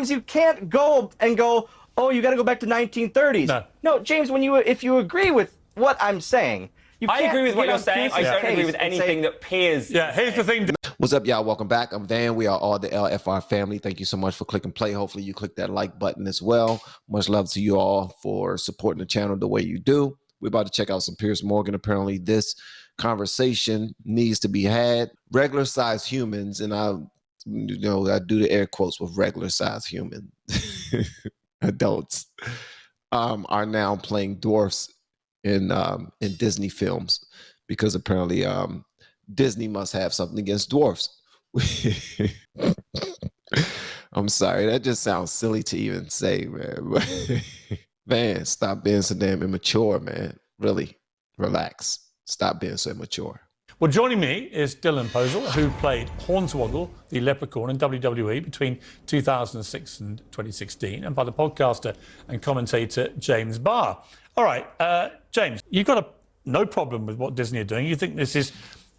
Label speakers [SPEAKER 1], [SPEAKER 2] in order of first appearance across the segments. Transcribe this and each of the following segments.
[SPEAKER 1] James, you can't go, oh, you got to go back to 1930s. No, James, if you agree with what I'm saying,
[SPEAKER 2] I agree with what you're saying. I don't agree with anything that Piers.
[SPEAKER 3] Yeah, here's the thing.
[SPEAKER 4] What's up, y'all? Welcome back. I'm Van. We are all the LFR family. Thank you so much for clicking play. Hopefully you click that like button as well. Much love to you all for supporting the channel the way you do. We're about to check out some Piers Morgan. Apparently this conversation needs to be had. Regular sized humans, and I do the air quotes with regular sized human adults are now playing dwarfs in Disney films because apparently Disney must have something against dwarfs. I'm sorry, that just sounds silly to even say, man. Man, stop being so damn immature, man. Really, relax. Stop being so immature.
[SPEAKER 3] Well, joining me is Dylan Posel, who played Hornswoggle, the leprechaun, in WWE between 2006 and 2016, and by the podcaster and commentator James Barr. All right, James, you've got no problem with what Disney are doing. You think this is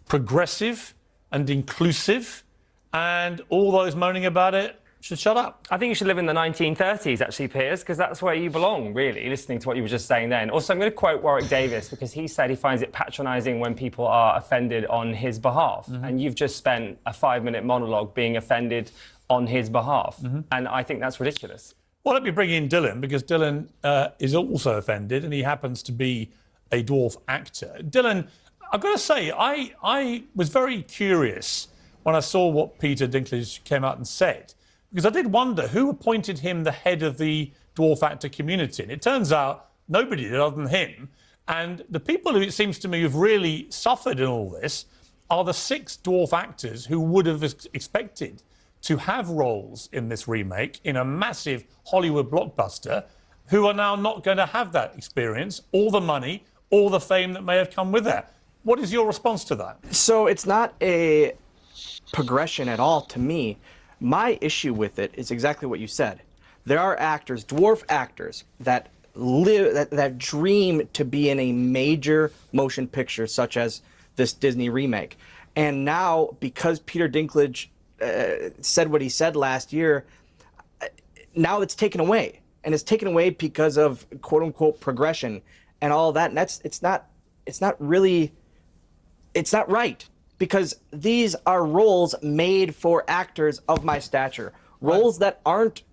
[SPEAKER 3] progressive and inclusive, and all those moaning about it should shut up.
[SPEAKER 2] I think you should live in the 1930s, actually, Piers, because that's where you belong, really, listening to what you were just saying then. Also, I'm going to quote Warwick Davis, because he said he finds it patronising when people are offended on his behalf. And you've just spent a 5-minute monologue being offended on his behalf. And I think that's ridiculous.
[SPEAKER 3] Well, let me bring in Dylan, because Dylan is also offended, and he happens to be a dwarf actor. Dylan, I've got to say, I was very curious when I saw what Peter Dinklage came out and said, because I did wonder who appointed him the head of the dwarf actor community. And it turns out nobody did other than him. And the people who, it seems to me, who've really suffered in all this are the 6 dwarf actors who would have expected to have roles in this remake in a massive Hollywood blockbuster, who are now not going to have that experience, all the money, all the fame that may have come with that. What is your response to that?
[SPEAKER 1] So it's not a progression at all to me. My issue with it is exactly what you said. There are actors, dwarf actors, that that dream to be in a major motion picture such as this Disney remake. And now, because Peter Dinklage said what he said last year, now it's taken away. And it's taken away because of quote-unquote progression and all that. And it's not right. Because these are roles made for actors of my stature. Roles that aren't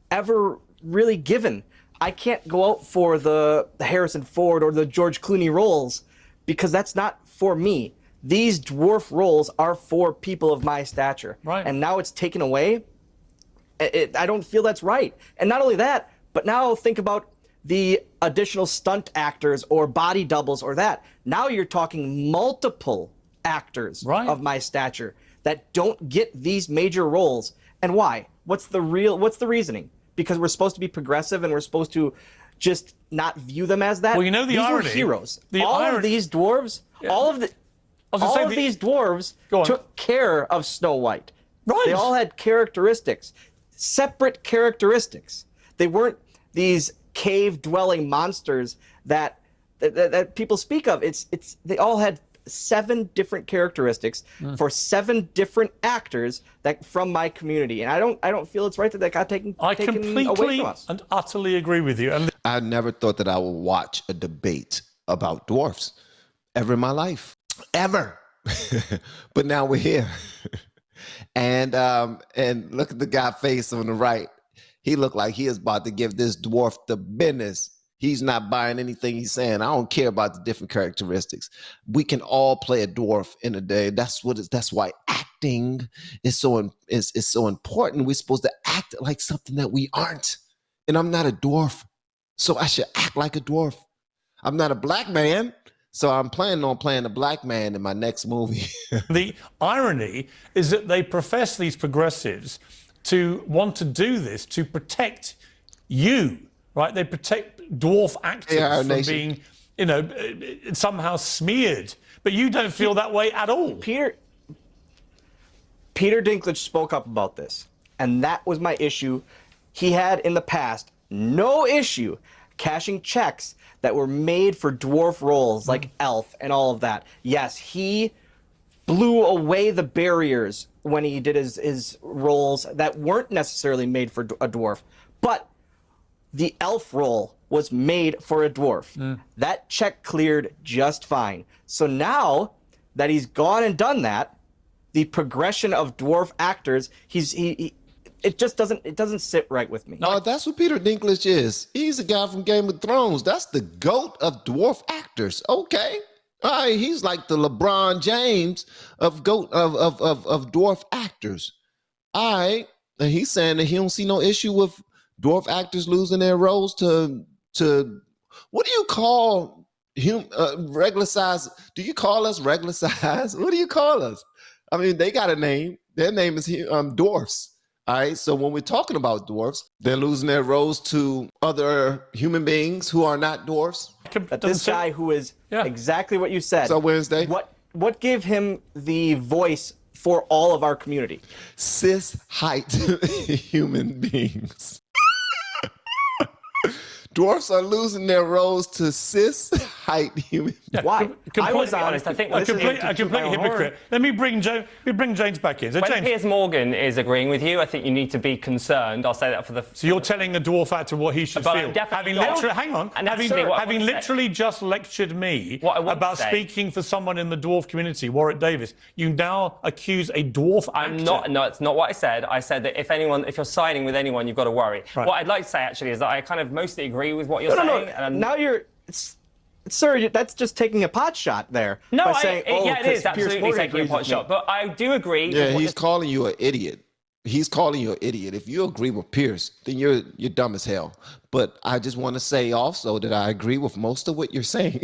[SPEAKER 1] ever really given. I can't go out for the Harrison Ford or the George Clooney roles because that's not for me. These dwarf roles are for people of my stature.
[SPEAKER 3] Right.
[SPEAKER 1] And now it's taken away. I don't feel that's right. And not only that, but now think about the additional stunt actors or body doubles or that. Now you're talking multiple actors of my stature that don't get these major roles. And why? What's the reasoning? Because we're supposed to be progressive and we're supposed to just not view them as that?
[SPEAKER 3] Well, you know the irony.
[SPEAKER 1] These were heroes. All of these dwarves, all of these dwarves took care of Snow White.
[SPEAKER 3] Right.
[SPEAKER 1] They all had characteristics, separate characteristics. They weren't these cave-dwelling monsters that people speak of. They all had 7 different characteristics for 7 different actors that from my community, and I don't feel it's right that that got taken away from us.
[SPEAKER 3] And utterly agree with you. And
[SPEAKER 4] I never thought that I would watch a debate about dwarfs ever in my life, ever. But now we're here, and look at the guy face on the right. He looked like he is about to give this dwarf the business. He's not buying anything he's saying. I don't care about the different characteristics. We can all play a dwarf in a day. That's why acting is so important. We're supposed to act like something that we aren't. And I'm not a dwarf, so I should act like a dwarf. I'm not a black man, so I'm planning on playing a black man in my next movie.
[SPEAKER 3] the irony is that they profess, these progressives, to want to do this to protect you, right? They protect dwarf actors from being, somehow smeared. But you don't feel that way at all.
[SPEAKER 1] Peter Dinklage spoke up about this, and that was my issue. He had in the past no issue cashing checks that were made for dwarf roles like Elf and all of that. Yes, he blew away the barriers when he did his roles that weren't necessarily made for a dwarf. But the elf role was made for a dwarf. That check cleared just fine. So now that he's gone and done that, the progression of dwarf actors, it just doesn't sit right with me.
[SPEAKER 4] No, that's what Peter Dinklage is. He's the guy from Game of Thrones. That's the GOAT of dwarf actors. Okay. All right, he's like the LeBron James of GOAT of dwarf actors. All right. And he's saying that he don't see no issue with dwarf actors losing their roles to what do you call regular size? Do you call us regular size? What do you call us? I mean, they got a name. Their name is dwarfs. All right, so when we're talking about dwarfs, they're losing their roles to other human beings who are not dwarfs.
[SPEAKER 1] But this guy who is exactly what you said.
[SPEAKER 4] So Wednesday.
[SPEAKER 1] What gave him the voice for all of our community?
[SPEAKER 4] Cis height human beings. Dwarfs are losing their roles to cis height human beings.
[SPEAKER 1] Why?
[SPEAKER 2] I was honest. I think
[SPEAKER 3] a complete hypocrite. Let me bring James back in. So
[SPEAKER 2] when
[SPEAKER 3] James,
[SPEAKER 2] Piers Morgan is agreeing with you, I think you need to be concerned. I'll say that for the.
[SPEAKER 3] So you're telling a dwarf actor what he should feel. Having literally just lectured me about speaking for someone in the dwarf community, Warwick Davis, you now accuse a dwarf actor.
[SPEAKER 2] No, it's not what I said. I said that if you're siding with anyone, you've got to worry. Right. What I'd like to say actually is that I kind of mostly agree with what you're saying. And
[SPEAKER 1] now you're. Sir, that's just taking a pot shot there.
[SPEAKER 2] No,
[SPEAKER 1] it is
[SPEAKER 2] absolutely taking a pot shot. But I do agree.
[SPEAKER 4] Yeah, he's calling you an idiot. He's calling you an idiot. If you agree with Piers, then you're dumb as hell. But I just want to say also that I agree with most of what you're saying.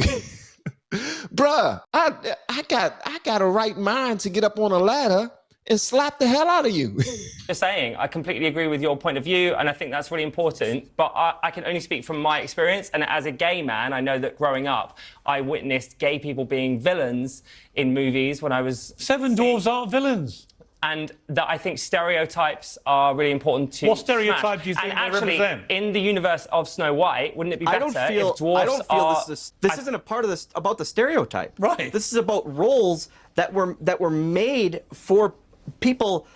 [SPEAKER 4] Bruh, I got a right mind to get up on a ladder and slap the hell out of you.
[SPEAKER 2] Just saying, I completely agree with your point of view, and I think that's really important. But I can only speak from my experience, and as a gay man, I know that growing up, I witnessed gay people being villains in movies when I was...
[SPEAKER 3] Seven dwarves aren't villains.
[SPEAKER 2] And that I think stereotypes are really important to
[SPEAKER 3] What stereotype do you think they represent?
[SPEAKER 2] In the universe of Snow White, wouldn't it be better if dwarfs
[SPEAKER 1] this isn't a part of this about the stereotype.
[SPEAKER 3] Right.
[SPEAKER 1] This is about roles that were made for people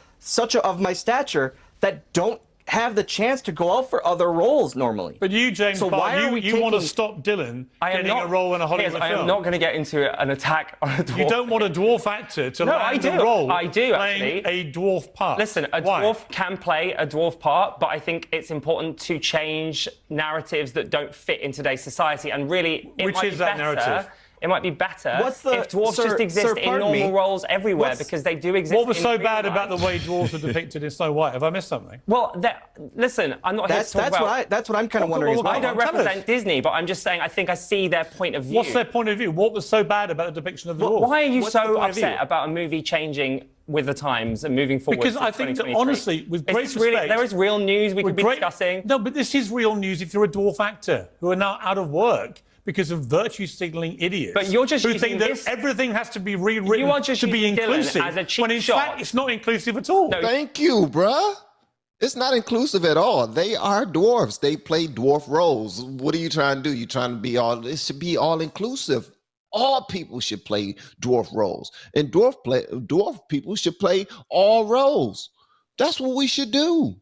[SPEAKER 1] of my stature that don't have the chance to go out for other roles normally.
[SPEAKER 3] But you, James Barr, you want to stop Dylan getting a role in a Hollywood film.
[SPEAKER 2] I am not going to get into an attack on a dwarf.
[SPEAKER 3] You don't want a dwarf actor to land the role
[SPEAKER 2] playing
[SPEAKER 3] a dwarf part.
[SPEAKER 2] Listen, a dwarf can play a dwarf part, but I think it's important to change narratives that don't fit in today's society. And really, narrative? It might be better if dwarfs just exist in normal roles everywhere because they do exist.
[SPEAKER 3] What was so bad about the way dwarves were depicted in Snow White? Have I missed something?
[SPEAKER 2] Well, listen, I'm not here to talk about...
[SPEAKER 1] That's what I'm kind of wondering as well.
[SPEAKER 2] I don't represent Disney, but I'm just saying I think I see their point of view.
[SPEAKER 3] What's their point of view? What was so bad about the depiction of the dwarf?
[SPEAKER 2] Why are you so upset about a movie changing with the times and moving forward?
[SPEAKER 3] Because I think that, honestly, with great respect...
[SPEAKER 2] there is real news we could be discussing.
[SPEAKER 3] No, but this is real news if you're a dwarf actor who are now out of work because of virtue signaling idiots.
[SPEAKER 2] But you're just
[SPEAKER 3] who think that everything has to be rewritten to be inclusive.
[SPEAKER 2] As a cheap
[SPEAKER 3] when in fact it's not inclusive at all.
[SPEAKER 4] No. Thank you, bruh. It's not inclusive at all. They are dwarfs. They play dwarf roles. What are you trying to do? You're trying to be it should be all inclusive. All people should play dwarf roles. And dwarf people should play all roles. That's what we should do.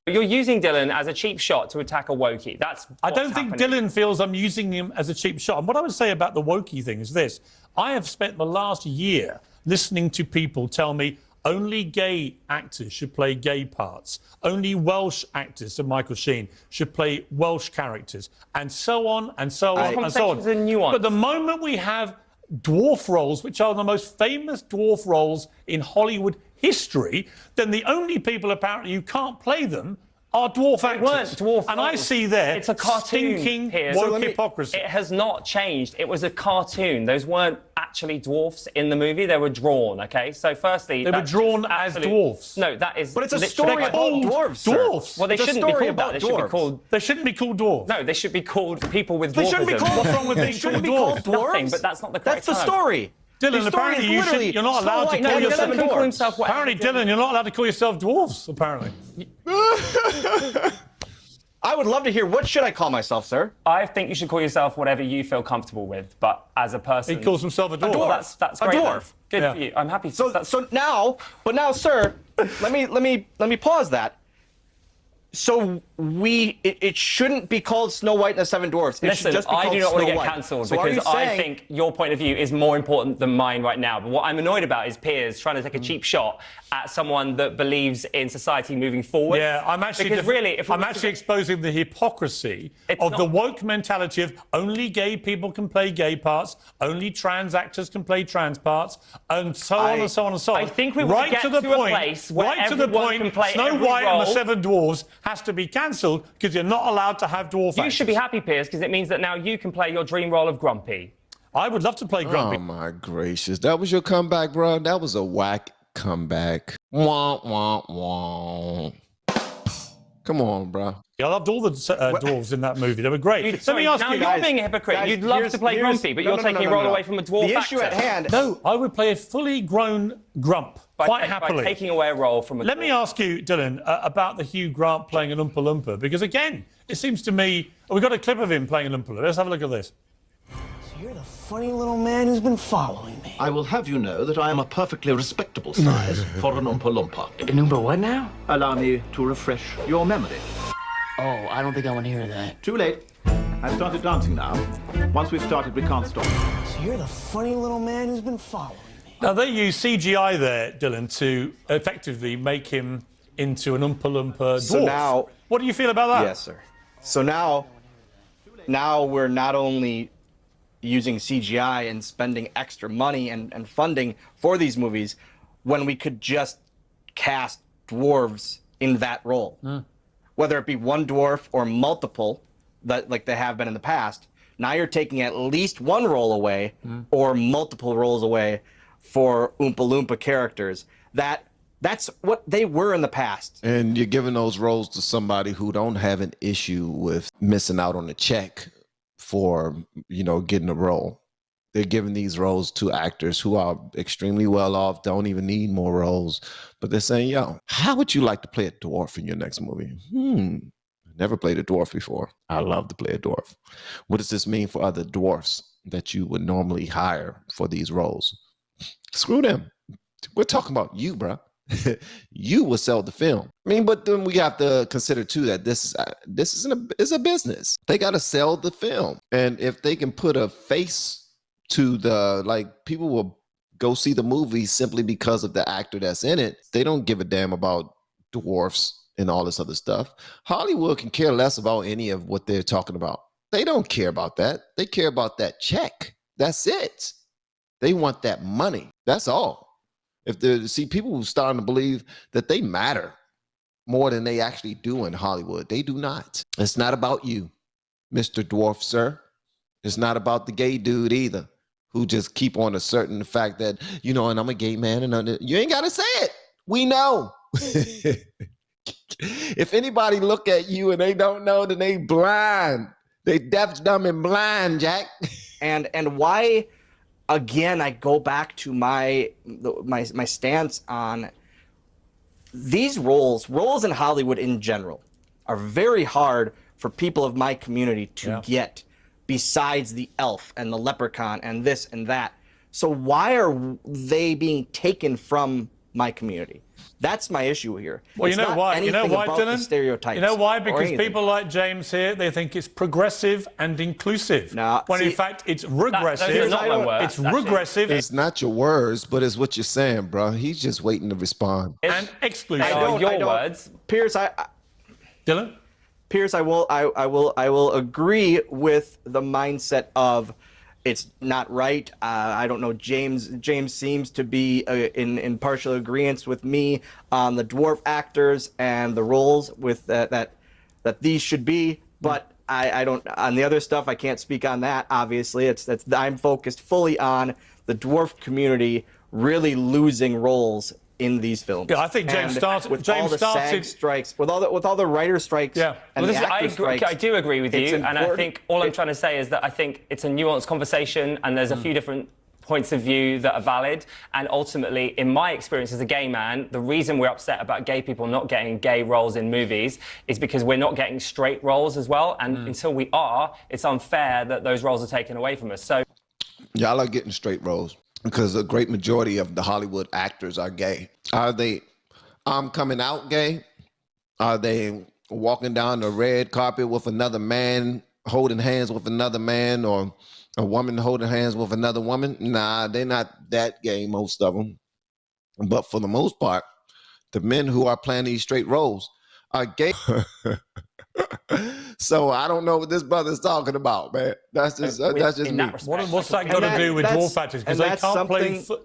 [SPEAKER 2] You're using Dylan as a cheap shot to attack a wokey.
[SPEAKER 3] I don't think Dylan feels I'm using him as a cheap shot. And what I would say about the wokey thing is this. I have spent the last year listening to people tell me only gay actors should play gay parts. Only Welsh actors, so Michael Sheen, should play Welsh characters. And so on and so on and so on. But the moment we have dwarf roles, which are the most famous dwarf roles in Hollywood history, then the only people apparently who can't play them are dwarf actors.
[SPEAKER 2] Weren't dwarf
[SPEAKER 3] and
[SPEAKER 2] roles.
[SPEAKER 3] I see there
[SPEAKER 2] it's a cartoon,
[SPEAKER 3] stinking
[SPEAKER 2] Piers.
[SPEAKER 3] woke hypocrisy.
[SPEAKER 2] It has not changed. It was a cartoon. Those weren't actually dwarfs in the movie. They were drawn, okay? So firstly...
[SPEAKER 3] They were drawn as dwarfs.
[SPEAKER 2] No, that is...
[SPEAKER 1] But it's a story about dwarfs,
[SPEAKER 3] dwarfs.
[SPEAKER 2] Well, they shouldn't be called that. They should be called...
[SPEAKER 3] They shouldn't be called dwarves.
[SPEAKER 2] No, they should be called people with dwarfism.
[SPEAKER 1] They shouldn't be called...
[SPEAKER 3] What's wrong with being called dwarves?
[SPEAKER 2] Nothing, but that's not the correct
[SPEAKER 1] That's the story.
[SPEAKER 3] Dylan, apparently you're not allowed to call yourself
[SPEAKER 2] dwarves.
[SPEAKER 3] Apparently, Dylan, you're not allowed to call yourself dwarves, apparently.
[SPEAKER 1] I would love to hear, what should I call myself, sir?
[SPEAKER 2] I think you should call yourself whatever you feel comfortable with, but as a person...
[SPEAKER 3] He calls himself a dwarf.
[SPEAKER 2] Well, that's great.
[SPEAKER 1] A dwarf.
[SPEAKER 2] Good for you. I'm happy.
[SPEAKER 1] So now, sir, let me pause that. So it shouldn't be called Snow White and the Seven Dwarfs. It should just be
[SPEAKER 2] I
[SPEAKER 1] called
[SPEAKER 2] do not want to
[SPEAKER 1] Snow
[SPEAKER 2] get
[SPEAKER 1] White.
[SPEAKER 2] cancelled
[SPEAKER 1] So
[SPEAKER 2] because I think your point of view is more important than mine right now. But what I'm annoyed about is Piers trying to take a cheap shot at someone that believes in society moving forward.
[SPEAKER 3] Yeah, I'm actually
[SPEAKER 2] because really, if
[SPEAKER 3] I'm actually exposing the hypocrisy of the woke mentality of only gay people can play gay parts, only trans actors can play trans parts, and so on and so on and so on.
[SPEAKER 2] I think we want to get to a place where everyone can play
[SPEAKER 3] Snow
[SPEAKER 2] every
[SPEAKER 3] White and the
[SPEAKER 2] role.
[SPEAKER 3] Seven Dwarfs has to be cancelled because you're not allowed to have dwarf
[SPEAKER 2] You
[SPEAKER 3] actors.
[SPEAKER 2] should be happy, Piers, because it means that now you can play your dream role of Grumpy.
[SPEAKER 3] I would love to play Grumpy.
[SPEAKER 4] Oh my gracious. That was your comeback, bro? That was a whack comeback. Wah, wah, wah. Come on, bro.
[SPEAKER 3] I loved all the dwarves in that movie. They were great. Let me ask
[SPEAKER 2] now
[SPEAKER 3] you,
[SPEAKER 2] you're being a hypocrite.
[SPEAKER 1] guys,
[SPEAKER 2] You'd love
[SPEAKER 1] here's-
[SPEAKER 2] to play
[SPEAKER 1] here's-
[SPEAKER 2] Grumpy, but
[SPEAKER 1] no,
[SPEAKER 2] you're
[SPEAKER 1] no,
[SPEAKER 2] taking
[SPEAKER 1] no,
[SPEAKER 2] a role
[SPEAKER 1] no.
[SPEAKER 2] away from a dwarf
[SPEAKER 1] The issue
[SPEAKER 2] actor.
[SPEAKER 1] at hand.
[SPEAKER 3] No, I would play a fully grown Grump quite happily.
[SPEAKER 2] By taking away a role from a
[SPEAKER 3] Let me ask you, Dylan, about the Hugh Grant playing an Oompa Loompa, because again, it seems to me we've got a clip of him playing an Oompa Loompa. Let's have a look at this.
[SPEAKER 5] You're the funny little man who's been following me.
[SPEAKER 6] I will have you know that I am a perfectly respectable size for an Oompa Loompa.
[SPEAKER 5] An Oompa what now?
[SPEAKER 6] Allow me to refresh your memory.
[SPEAKER 5] Oh, I don't think I want to hear that.
[SPEAKER 6] Too late. I've started dancing now. Once we've started, we can't stop.
[SPEAKER 5] So you're the funny little man who's been following me.
[SPEAKER 3] Now, they use CGI there, Dylan, to effectively make him into an Oompa Loompa dwarf.
[SPEAKER 1] So now-
[SPEAKER 3] what do you feel about that?
[SPEAKER 1] Yes, sir. So now we're not only using CGI and spending extra money and funding for these movies when we could just cast dwarves in that role. Whether it be one dwarf or multiple, that like they have been in the past. Now you're taking at least one role away or multiple roles away for Oompa Loompa characters. That's what they were in the past.
[SPEAKER 4] And you're giving those roles to somebody who don't have an issue with missing out on a check for, getting a role. They're giving these roles to actors who are extremely well off, don't even need more roles. But they're saying, yo, how would you like to play a dwarf in your next movie? Never played a dwarf before. I love to play a dwarf. What does this mean for other dwarfs that you would normally hire for these roles? Screw them. We're talking about you, bro. You will sell the film. I mean, but then we have to consider too that this is a business. They got to sell the film, and if they can put a face to people will go see the movie simply because of the actor that's in it. They don't give a damn about dwarfs and all this other stuff. Hollywood can care less about any of what they're talking about. They don't care about that. They care about that check. That's it. They want that money. That's all. People who starting to believe that they matter more than they actually do in Hollywood. They do not. It's not about you, Mr. Dwarf, sir. It's not about the gay dude either, who just keep on asserting the fact that, and I'm a gay man, and you ain't got to say it. We know. If anybody look at you and they don't know, then they blind. They deaf, dumb, and blind, Jack.
[SPEAKER 1] And why, again, I go back to my stance on these roles in Hollywood in general are very hard for people of my community to get, besides the elf and the leprechaun and this and that. So why are they being taken from my community? That's my issue here.
[SPEAKER 3] Well,
[SPEAKER 1] It's
[SPEAKER 3] you know
[SPEAKER 1] not
[SPEAKER 3] why?
[SPEAKER 1] anything
[SPEAKER 3] Dylan?
[SPEAKER 1] about the stereotypes.
[SPEAKER 3] You know why?
[SPEAKER 1] or
[SPEAKER 3] Because
[SPEAKER 1] anything.
[SPEAKER 3] people like James here, they think it's progressive and inclusive.
[SPEAKER 1] Nah,
[SPEAKER 3] when in
[SPEAKER 1] see,
[SPEAKER 3] fact it's regressive.
[SPEAKER 2] those are not my words,
[SPEAKER 3] It's
[SPEAKER 2] actually.
[SPEAKER 3] regressive
[SPEAKER 4] It's not your words, but it's what you're saying, bro. He's just waiting to respond.
[SPEAKER 3] and exclusive.
[SPEAKER 2] I don't- your words.
[SPEAKER 1] Piers,
[SPEAKER 3] Dylan?
[SPEAKER 1] Piers, I will agree with the mindset of it's not right. I don't know. James seems to be in partial agreement with me on the dwarf actors and the roles with that these should be. But I don't. On the other stuff, I can't speak on that. Obviously, I'm focused fully on the dwarf community really losing roles in these films.
[SPEAKER 3] Yeah, I think James
[SPEAKER 1] And
[SPEAKER 3] started-
[SPEAKER 1] with
[SPEAKER 3] James
[SPEAKER 1] all the
[SPEAKER 3] started-
[SPEAKER 1] SAG strikes, with all the writer strikes.
[SPEAKER 3] Yeah.
[SPEAKER 1] And
[SPEAKER 2] Well,
[SPEAKER 1] the actor strikes.
[SPEAKER 2] I do agree with
[SPEAKER 1] it's
[SPEAKER 2] you, and I
[SPEAKER 1] important-
[SPEAKER 2] think all I'm trying to say is that I think it's a nuanced conversation, and there's a few different points of view that are valid. And ultimately, in my experience as a gay man, the reason we're upset about gay people not getting gay roles in movies is because we're not getting straight roles as well. And until we are, it's unfair that those roles are taken away from us. So
[SPEAKER 4] Y'all are getting straight roles because a great majority of the Hollywood actors are gay. Are they coming out gay? Are they walking down the red carpet with another man, holding hands with another man, or a woman holding hands with another woman? Nah, they're not that gay, most of them. But for the most part, the men who are playing these straight roles are gay. So I don't know what this brother's talking about, man. That's just me.
[SPEAKER 3] What's that got to do with dwarf actors? Because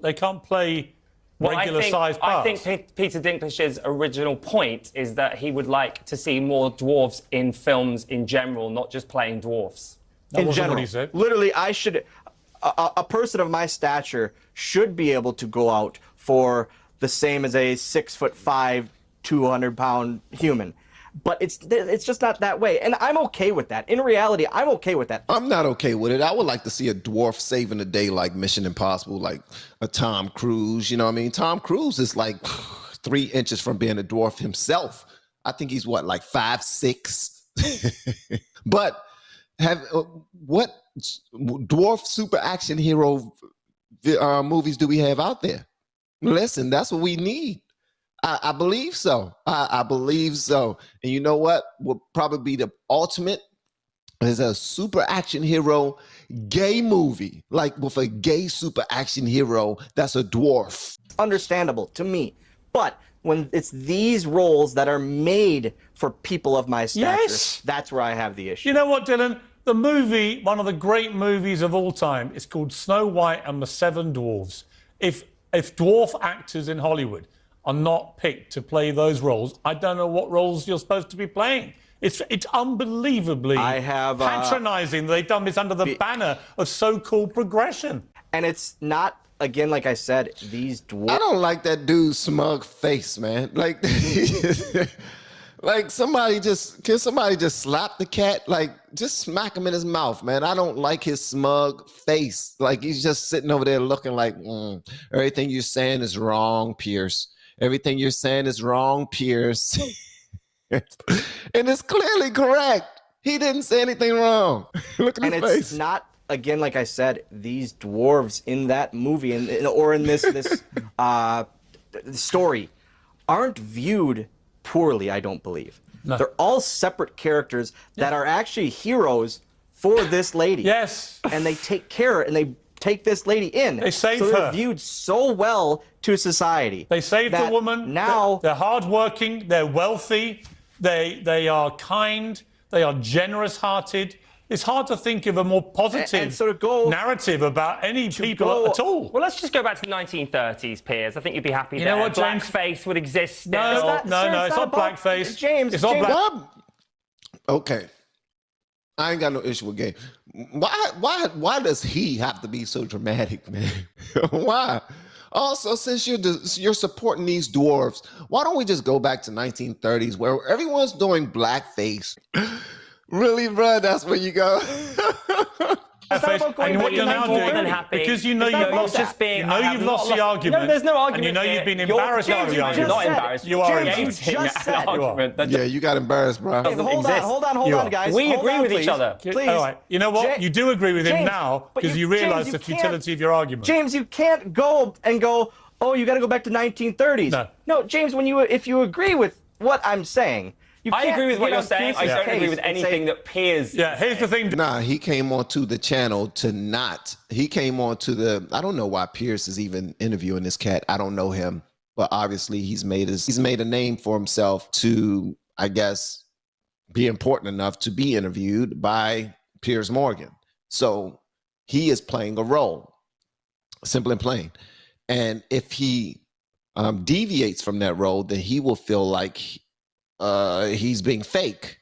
[SPEAKER 3] they can't play regular sized parts.
[SPEAKER 2] I think Peter Dinklage's original point is that he would like to see more dwarves in films in general, not just playing dwarfs.
[SPEAKER 1] In general, literally, a person of my stature should be able to go out for the same as a 6'5", 200-pound human. But it's just not that way. And I'm okay with that. In reality, I'm okay with that.
[SPEAKER 4] I'm not okay with it. I would like to see a dwarf saving the day like Mission Impossible, like a Tom Cruise. You know what I mean? Tom Cruise is like 3 inches from being a dwarf himself. I think he's what, like 5'6". But what dwarf super action hero movies do we have out there? Listen, that's what we need. I believe so. I believe so. And you know what would probably be the ultimate is a super action hero gay movie, like with a gay super action hero that's a dwarf.
[SPEAKER 1] Understandable to me. But when it's these roles that are made for people of my stature, that's where I have the issue.
[SPEAKER 3] You know what, Dylan? The movie, one of the great movies of all time, is called Snow White and the Seven Dwarfs. If dwarf actors in Hollywood are not picked to play those roles, I don't know what roles you're supposed to be playing. It's unbelievably patronizing. They've done this under the banner of so-called progression.
[SPEAKER 1] And it's not, again, like I said, these dwarfs.
[SPEAKER 4] I don't like that dude's smug face, man. Like, like somebody just slap the cat? Like, just smack him in his mouth, man. I don't like his smug face. Like, he's just sitting over there looking like, everything you're saying is wrong, Piers. Everything you're saying is wrong, Piers. And it's clearly correct. He didn't say anything wrong. Look at his face.
[SPEAKER 1] And it's not, again, like I said, these dwarves in that movie or in this story aren't viewed poorly, I don't believe. No. They're all separate characters that are actually heroes for this lady.
[SPEAKER 3] Yes.
[SPEAKER 1] And they take care and they take this lady in.
[SPEAKER 3] They save her.
[SPEAKER 1] They're viewed so well to society.
[SPEAKER 3] They saved the woman.
[SPEAKER 1] Now
[SPEAKER 3] they're hardworking. They're wealthy. They are kind. They are generous-hearted. It's hard to think of a more positive narrative about any people at all.
[SPEAKER 2] Well, let's just go back to the 1930s, Piers. I think you'd be happy
[SPEAKER 3] you know what, James?
[SPEAKER 2] Blackface would exist.
[SPEAKER 3] No, it's not blackface.
[SPEAKER 1] James,
[SPEAKER 3] it's not black.
[SPEAKER 4] Okay. I ain't got no issue with gay. Why does he have to be so dramatic, man? Why? Also, since you're supporting these dwarves, why don't we just go back to 1930s where everyone's doing blackface? Really, bro? That's where you go.
[SPEAKER 3] And what you're now doing, because you know you've lost the argument.
[SPEAKER 2] No, there's no argument.
[SPEAKER 3] And you know you've been embarrassed by the argument.
[SPEAKER 2] You're not embarrassed.
[SPEAKER 3] You are
[SPEAKER 1] James, you just said
[SPEAKER 4] yeah, you got embarrassed, bro.
[SPEAKER 1] Hold on, guys.
[SPEAKER 2] We agree with each other.
[SPEAKER 1] Please.
[SPEAKER 3] All right. You know what? You do agree with him now because you realise the futility of your argument.
[SPEAKER 1] James, you can't go, oh, you got to go back to 1930s. No, James, if you agree with what I'm saying,
[SPEAKER 2] I agree with what you're saying. I don't agree with anything that Piers.
[SPEAKER 3] Yeah, here's the thing.
[SPEAKER 4] Nah, he came onto the channel to not. He came onto the. I don't know why Piers is even interviewing this cat. I don't know him, but obviously he's made a name for himself to, I guess, be important enough to be interviewed by Piers Morgan. So he is playing a role, simple and plain. And if he deviates from that role, then he will feel like he's being fake.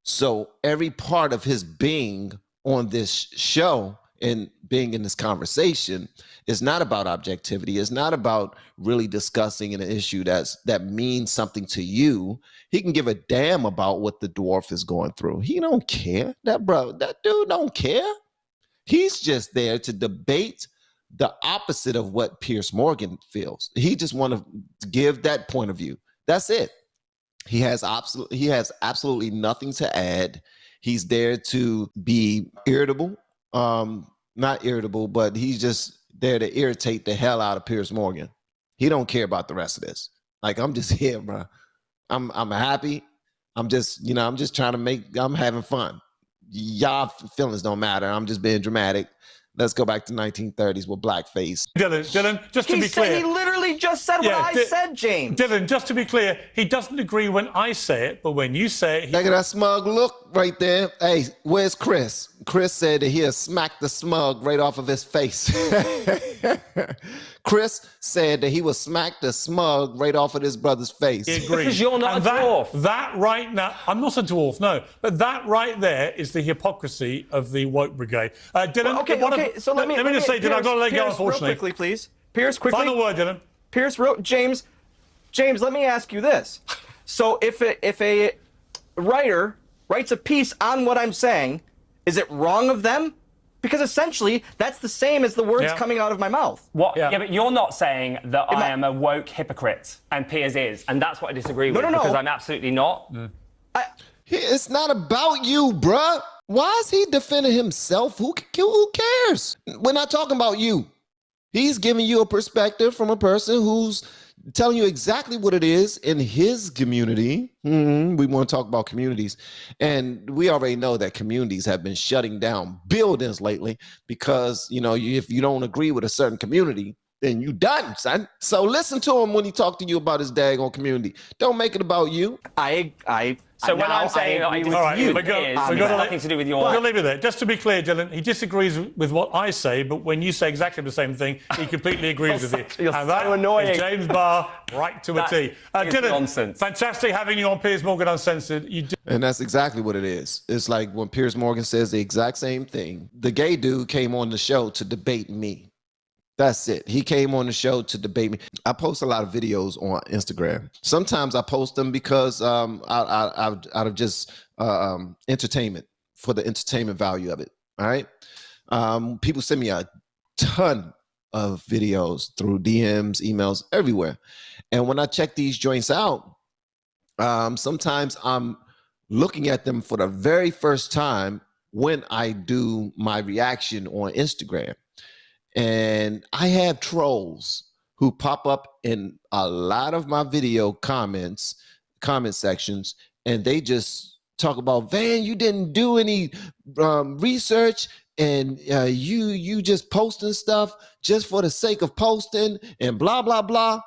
[SPEAKER 4] So every part of his being on this show and being in this conversation is not about objectivity. It's not about really discussing an issue that means something to you. He can give a damn about what the dwarf is going through. He don't care. That dude don't care. He's just there to debate the opposite of what Piers Morgan feels. He just want to give that point of view. That's it. He has absolutely nothing to add. He's there to be irritable. Not irritable, but he's just there to irritate the hell out of Piers Morgan. He don't care about the rest of this. Like, I'm just here, bro. I'm happy. I'm just trying to I'm having fun. Y'all feelings don't matter. I'm just being dramatic. Let's go back to 1930s with blackface.
[SPEAKER 3] Dylan, just to be clear.
[SPEAKER 1] He literally just said what I said, James.
[SPEAKER 3] Dylan, just to be clear, he doesn't agree when I say it, but when you say it...
[SPEAKER 4] Look at that smug look right there. Hey, where's Chris? Chris said that he'll smack the smug right off of his face. Chris said that he will smack the smug right off of his brother's face.
[SPEAKER 3] He agrees.
[SPEAKER 2] Because you're not a dwarf.
[SPEAKER 3] That right now... I'm not a dwarf, no. But that right there is the hypocrisy of the woke brigade. Dylan...
[SPEAKER 1] Okay, so let me
[SPEAKER 3] just say, Dylan, I've got to let you go, unfortunately.
[SPEAKER 1] Real quickly, please. Piers, quickly.
[SPEAKER 3] Final word, Dylan.
[SPEAKER 1] Piers, James, let me ask you this. So if a writer writes a piece on what I'm saying, is it wrong of them? Because essentially, that's the same as the words coming out of my mouth.
[SPEAKER 2] What? Yeah, but you're not saying that I am a woke hypocrite, and Piers is, and that's what I disagree with, because I'm absolutely not.
[SPEAKER 4] It's not about you, bruh. Why is he defending himself? Who cares? We're not talking about you. He's giving you a perspective from a person who's telling you exactly what it is in his community. We want to talk about communities. And we already know that communities have been shutting down buildings lately because, if you don't agree with a certain community, then you done, son. So listen to him when he talk to you about his daggone community. Don't make it about you.
[SPEAKER 2] So when I'm saying I disagree with Piers, it's nothing to do with your...
[SPEAKER 3] We're going to leave it there. Just to be clear, Dylan, he disagrees with what I say, but when you say exactly the same thing, he completely agrees with you.
[SPEAKER 2] You're so annoying.
[SPEAKER 3] Is James Barr right to a T. Dylan,
[SPEAKER 2] nonsense.
[SPEAKER 3] Fantastic having you on Piers Morgan Uncensored.
[SPEAKER 4] And that's exactly what it is. It's like when Piers Morgan says the exact same thing. The gay dude came on the show to debate me. That's it. He came on the show to debate me. I post a lot of videos on Instagram. Sometimes I post them because out of just entertainment, for the entertainment value of it. All right. People send me a ton of videos through DMs, emails, everywhere. And when I check these joints out, sometimes I'm looking at them for the very first time when I do my reaction on Instagram. And I have trolls who pop up in a lot of my video comment sections, and they just talk about, Van, you didn't do any research, and you just posting stuff just for the sake of posting, and blah, blah, blah.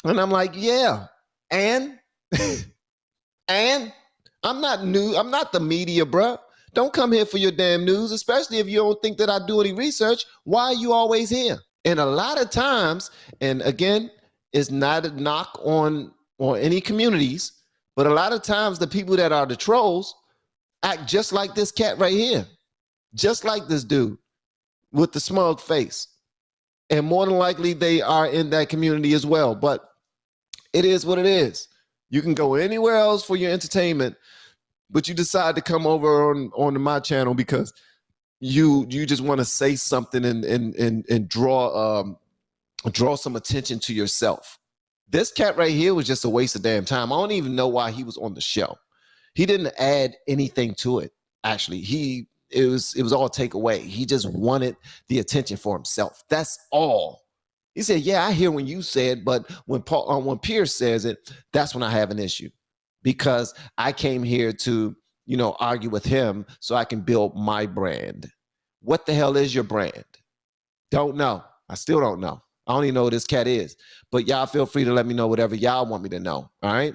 [SPEAKER 4] And I'm like, yeah, and I'm not new. I'm not the media, bruh. Don't come here for your damn news, especially if you don't think that I do any research. Why are you always here? And a lot of times, and again, it's not a knock on any communities, but a lot of times the people that are the trolls act just like this cat right here, just like this dude with the smug face. And more than likely, they are in that community as well. But it is what it is. You can go anywhere else for your entertainment, but you decide to come over on my channel because you just want to say something and draw some attention to yourself. This cat right here was just a waste of damn time. I don't even know why he was on the show. He didn't add anything to it. Actually, it was all takeaway. He just wanted the attention for himself. That's all. He said, "Yeah, I hear when you said, but when Piers says it, that's when I have an issue." Because I came here to, argue with him so I can build my brand. What the hell is your brand? Don't know. I still don't know. I don't even know who this cat is. But y'all feel free to let me know whatever y'all want me to know. All right?